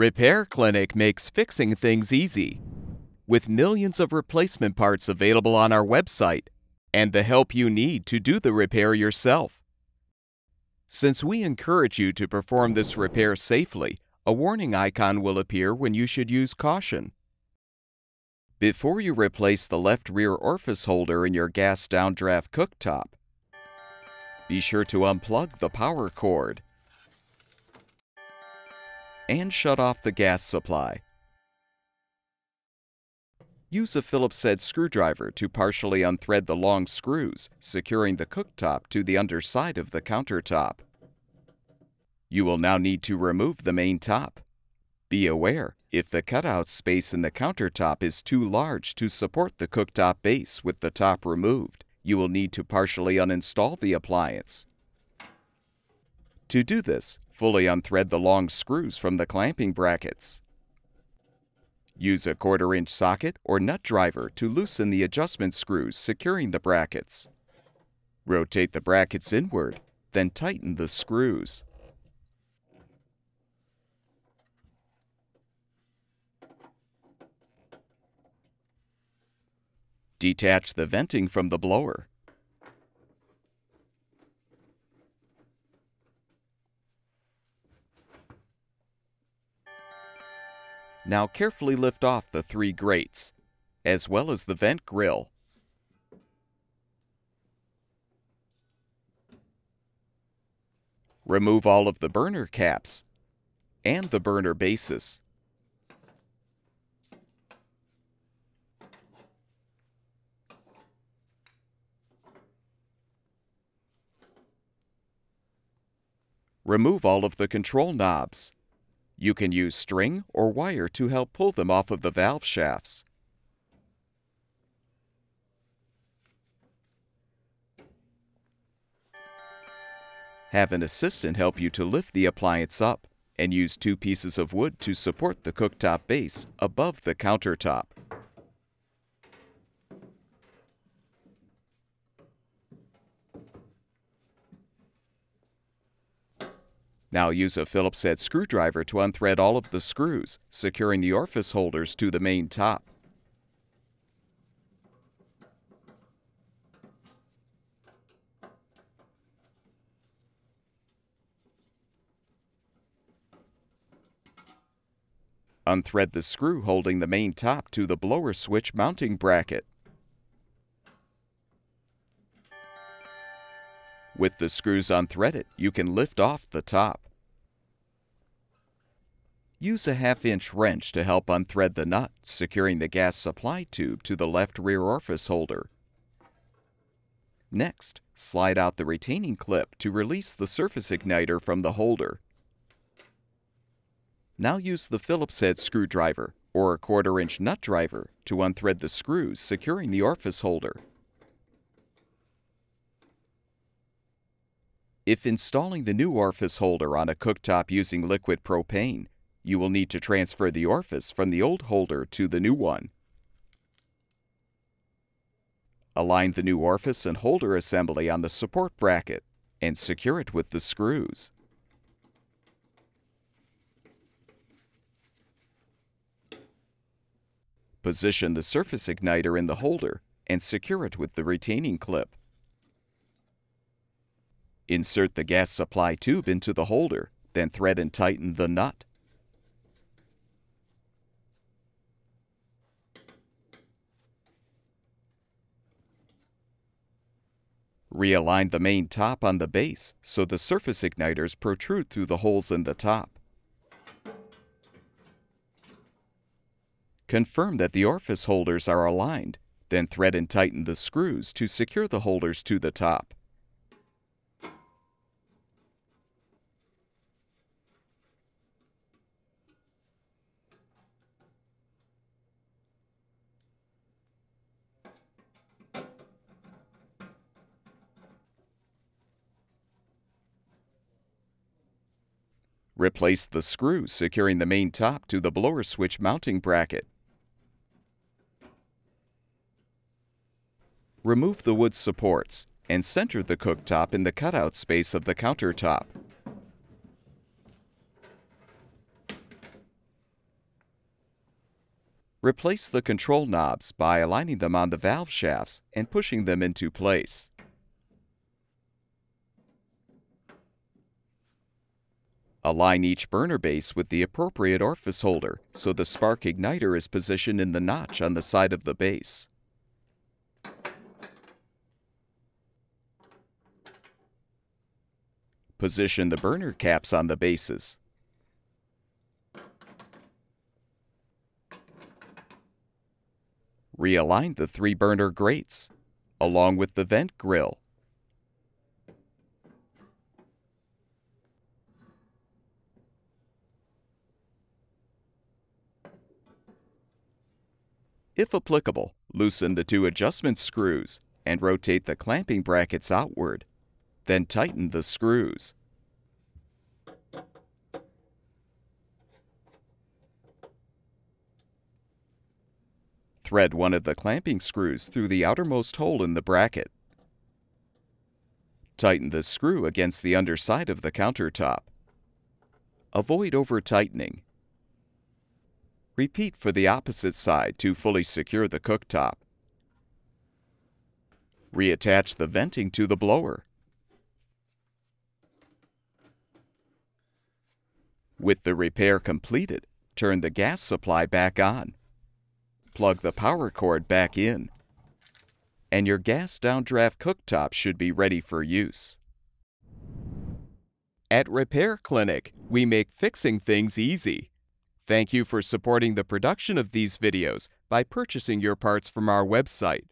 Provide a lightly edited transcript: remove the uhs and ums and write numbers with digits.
Repair Clinic makes fixing things easy. With millions of replacement parts available on our website and the help you need to do the repair yourself. Since we encourage you to perform this repair safely, a warning icon will appear when you should use caution. Before you replace the left rear orifice holder in your gas downdraft cooktop, be sure to unplug the power cord and shut off the gas supply. Use a Phillips head screwdriver to partially unthread the long screws, securing the cooktop to the underside of the countertop. You will now need to remove the main top. Be aware, if the cutout space in the countertop is too large to support the cooktop base with the top removed, you will need to partially uninstall the appliance. To do this, fully unthread the long screws from the clamping brackets. Use a 1/4-inch socket or nut driver to loosen the adjustment screws securing the brackets. Rotate the brackets inward, then tighten the screws. Detach the venting from the blower. Now carefully lift off the 3 grates, as well as the vent grill. Remove all of the burner caps and the burner bases. Remove all of the control knobs. You can use string or wire to help pull them off of the valve shafts. Have an assistant help you to lift the appliance up, and use 2 pieces of wood to support the cooktop base above the countertop. Now use a Phillips head screwdriver to unthread all of the screws, securing the orifice holders to the main top. Unthread the screw holding the main top to the blower switch mounting bracket. With the screws unthreaded, you can lift off the top. Use a 1/2-inch wrench to help unthread the nut, securing the gas supply tube to the left rear orifice holder. Next, slide out the retaining clip to release the surface igniter from the holder. Now use the Phillips head screwdriver or a 1/4-inch nut driver to unthread the screws securing the orifice holder. If installing the new orifice holder on a cooktop using liquid propane, you will need to transfer the orifice from the old holder to the new one. Align the new orifice and holder assembly on the support bracket and secure it with the screws. Position the surface igniter in the holder and secure it with the retaining clip. Insert the gas supply tube into the holder, then thread and tighten the nut. Realign the main top on the base so the surface igniters protrude through the holes in the top. Confirm that the orifice holders are aligned, then thread and tighten the screws to secure the holders to the top. Replace the screws securing the main top to the blower switch mounting bracket. Remove the wood supports and center the cooktop in the cutout space of the countertop. Replace the control knobs by aligning them on the valve shafts and pushing them into place. Align each burner base with the appropriate orifice holder so the spark igniter is positioned in the notch on the side of the base. Position the burner caps on the bases. Realign the 3-burner grates, along with the vent grill. If applicable, loosen the 2 adjustment screws and rotate the clamping brackets outward. Then tighten the screws. Thread one of the clamping screws through the outermost hole in the bracket. Tighten the screw against the underside of the countertop. Avoid over-tightening. Repeat for the opposite side to fully secure the cooktop. Reattach the venting to the blower. With the repair completed, turn the gas supply back on. Plug the power cord back in. And your gas downdraft cooktop should be ready for use. At Repair Clinic, we make fixing things easy. Thank you for supporting the production of these videos by purchasing your parts from our website.